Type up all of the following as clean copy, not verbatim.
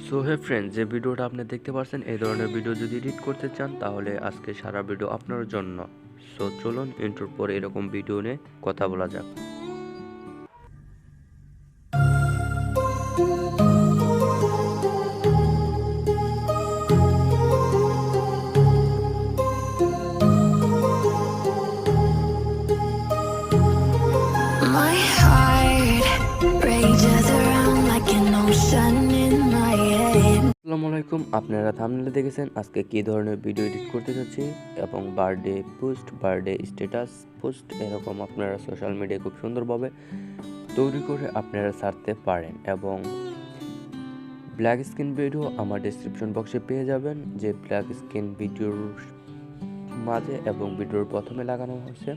So hey friend, যে ভিডিওটা আপনি দেখতে পাচ্ছেন এই ধরনের ভিডিও যদি এডিট করতে চান তাহলে আজকে সারা ভিডিও আপনার জন্য। সো চলুন ইন্ট্রোর পর এরকম ভিডিও নিয়ে কথা বলা যাক। My heart rages around like an ocean in my head. আসসালামু আলাইকুম, আপনারা থাম্বনেলে দেখেছেন আজকে কী ধরনের ভিডিও এডিট করতে যাচ্ছি এবং birthday post, birthday status post এরকম আপনারা সোশ্যাল মিডিয়ায় খুব সুন্দরভাবে তৈরি করে আপনারা ছাড়তে পারেন। এবং ব্ল্যাক স্ক্রিন ভিডিও আমার ডেসক্রিপশন বক্সে পেয়ে যাবেন, যে ব্ল্যাক স্ক্রিন ভিডিওর মাঝে এবং ভিডিওর প্রথমে লাগানো হয়েছে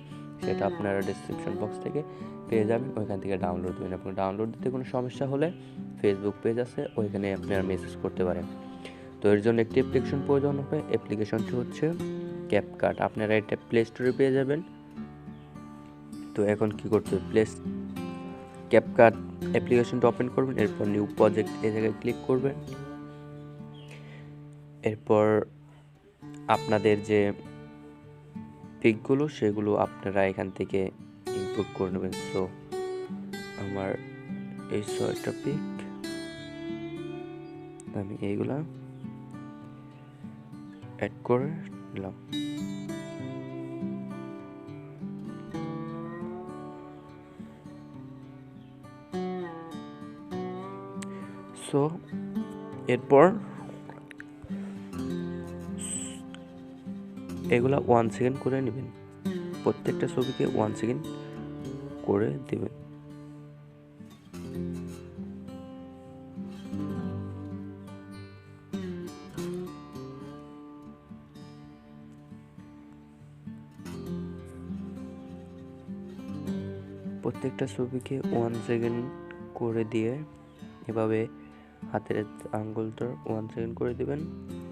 সেটা আপনারা ডেসক্রিপশন বক্স থেকে পেয়ে যাবেন, ওইখান থেকে ডাউনলোড দেবেন। এবং ডাউনলোড দিতে কোনো সমস্যা হলে ফেসবুক পেজ আছে, ওইখানে আপনারা মেসেজ করতে পারেন। তো এর জন্য একটি অ্যাপ্লিকেশন প্রয়োজন হবে, অ্যাপ্লিকেশনটি হচ্ছে ক্যাপকাট। আপনারা এটা প্লে স্টোরে পেয়ে যাবেন। তো এখন কি করতে হবে, ক্যাপকাট অ্যাপ্লিকেশনটা ওপেন করবেন, এরপর নিউ প্রজেক্ট এই জায়গায় ক্লিক করবেন। এরপর আপনাদের যে পিকগুলো সেগুলো আপনারা এখান থেকে ইনপুট করে নেবেন। সো আমার এই 6টা পিক, আমি এইগুলা অ্যাড করে নিলাম। সো এরপর এগুলা 1 সেকেন্ড করে নেবেন, প্রত্যেকটা ছবিকে 1 সেকেন্ড করে দেবেন। প্রত্যেকটা ছবিকে 1 সেকেন্ড করে দিয়ে এভাবে হাতের আঙ্গুলটা 1 সেকেন্ড করে দিবেন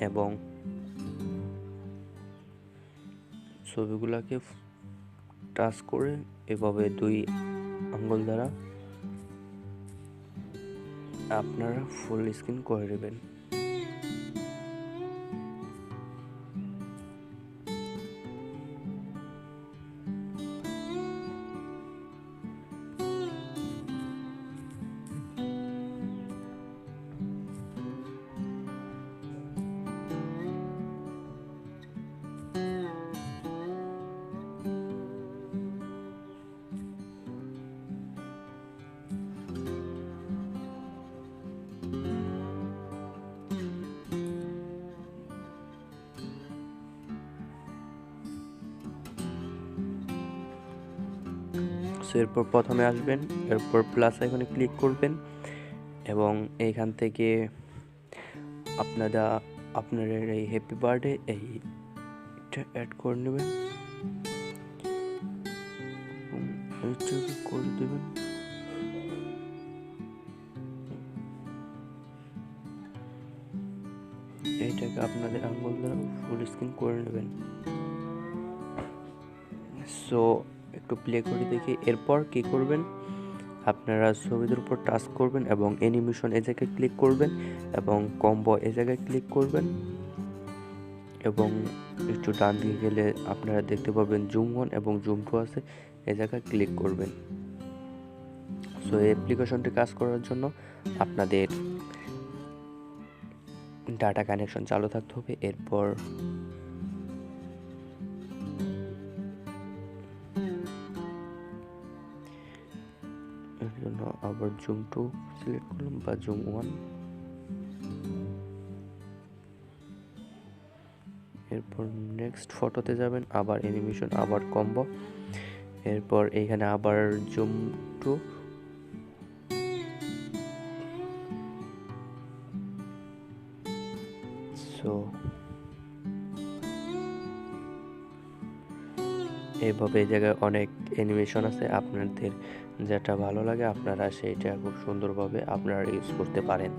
এবং ছবিগুলোকে টাচ করে এভাবে 2 আঙ্গুল দ্বারা আপনারা ফুল স্ক্রিন করে দেবেন। এরপর প্রথমে আসবেন, এরপর প্লাস আইকনে ক্লিক করবেন এবং এইখান থেকে আপনার এই হ্যাপি বার্থডে এইটা অ্যাড করে নেবেন, এইটাকে করে দেবেন। এইটাকে আপনাদের আঙ্গুল দ্বারা ফুল স্ক্রিন করে নেবেন। সো একটু প্লে করে দেখি। এরপর কি করবেন, আপনারা ছবিদের উপর টাচ করবেন এবং অ্যানিমেশন এই জায়গায় ক্লিক করবেন এবং কম্বো এই জায়গায় ক্লিক করবেন এবং একটু ডান দিকে গেলে আপনারা দেখতে পাবেন জুম 1 এবং জুম 2 আছে, এই জায়গায় ক্লিক করবেন। সো এই অ্যাপ্লিকেশনটি কাজ করার জন্য আপনাদের ডাটা কানেকশন চালু থাকতে হবে। এরপর এর জন্য আবার জুম 2 সিলেক্ট করলাম বা জুম 1। এরপর নেক্সট ফটোতে যাবেন, আবার অ্যানিমেশন, আবার কম্বো, এরপর এইখানে আবার জুম 2, সো এইভাবে এই জায়গায় অনেক অ্যানিমেশন আছে, আপনাদের যেটা ভালো লাগে আপনারা সেইটা খুব সুন্দরভাবে আপনারা ইউজ করতে পারেন।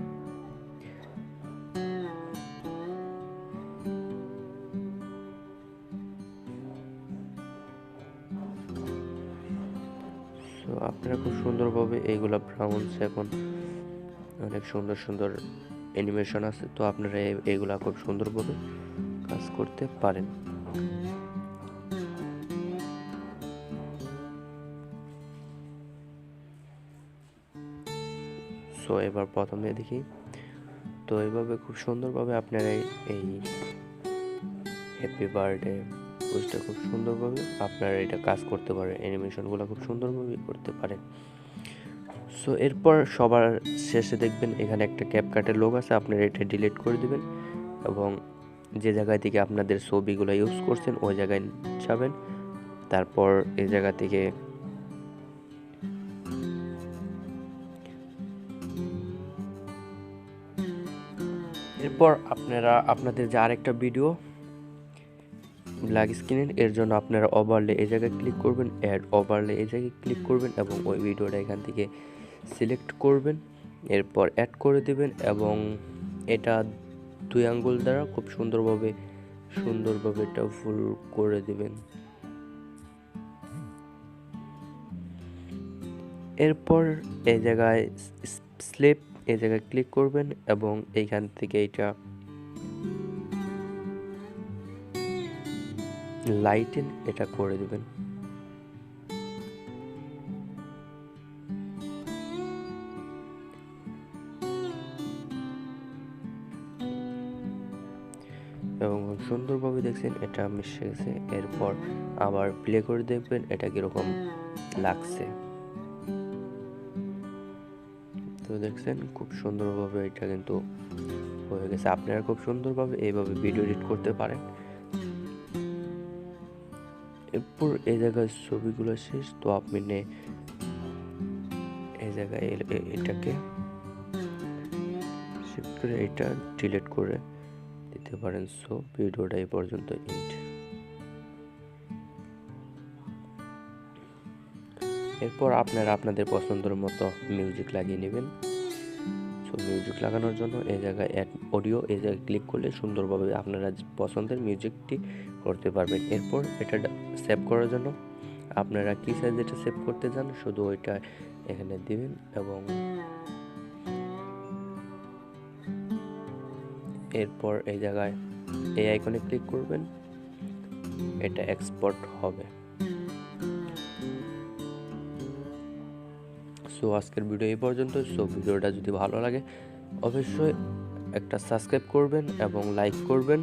আপনারা খুব সুন্দরভাবে এইগুলা ব্রাউন্স এখন অনেক সুন্দর সুন্দর অ্যানিমেশন আছে, তো আপনারা এগুলা খুব সুন্দরভাবে কাজ করতে পারেন। সো এবার প্রথমে দেখি, তো এইভাবে খুব সুন্দরভাবে আপনারা এই হ্যাপি বার্থডে পোস্টটা খুব সুন্দরভাবে আপনারা এটা কাজ করতে পারেন, অ্যানিমেশনগুলো খুব সুন্দরভাবে করতে পারেন। সো এরপর সবার শেষে দেখবেন এখানে একটা ক্যাপকাটের লোগো আছে, আপনারা এটা ডিলিট করে দিবেন এবং যে জায়গায় থেকে আপনাদের ছবিগুলো ইউজ করছেন ওই জায়গায় যাবেন। তারপর এই জায়গা থেকে এরপর আপনারা আপনাদের যে আরেকটা ভিডিও ব্ল্যাক স্ক্রিনের, এর জন্য আপনারা ওভারলে এই জায়গায় ক্লিক করবেন, অ্যাড ওভারলে এই জায়গায় ক্লিক করবেন এবং ওই ভিডিওটা এখান থেকে সিলেক্ট করবেন, এরপর অ্যাড করে দিবেন এবং এটা 2 আঙ্গুল দ্বারা খুব সুন্দরভাবে এটা ফুল করে দিবেন। এরপর এই জায়গায় স্লিপ এই জায়গায় ক্লিক করবেন এবং এইখান থেকে এটা লাইটেন এটা করে দিবেন। এবং সুন্দরভাবে দেখছেন এটা মিশে গেছে। এরপর আবার প্লে করে দেখবেন এটা কিরকম লাগছে। তো দেখছেন খুব সুন্দরভাবে এটা কিন্তু হয়ে গেছে। আপনারা খুব সুন্দরভাবে এইভাবে ভিডিও এডিট করতে পারেন। এরপর এই জায়গায় ছবিগুলো শেষ, তো আপনি এই জায়গায় এটাকে শিফট করে এটা ডিলিট করে দিতে পারেন। সো ভিডিওটা এই পর্যন্ত এন্ড। এরপর আপনারা আপনাদের পছন্দের মতো মিউজিক লাগিয়ে নেবেন। সো মিউজিক লাগানোর জন্য এই জায়গায় অ্যাড অডিও এই জায়গায় ক্লিক করলে সুন্দরভাবে আপনারা পছন্দের মিউজিকটি করতে পারবেন। এরপর এটা সেভ করার জন্য আপনারা কি সাইজ এটা সেভ করতে চান শুধু ওইটা এখানে দিবেন এবং এরপর এই জায়গায় এই আইকনে ক্লিক করবেন, এটা এক্সপোর্ট হবে। সো আজকের ভিডিও এই পর্যন্ত। সো ভিডিওটা যদি ভালো লাগে অবশ্যই একটা সাবস্ক্রাইব করবেন এবং লাইক করবেন।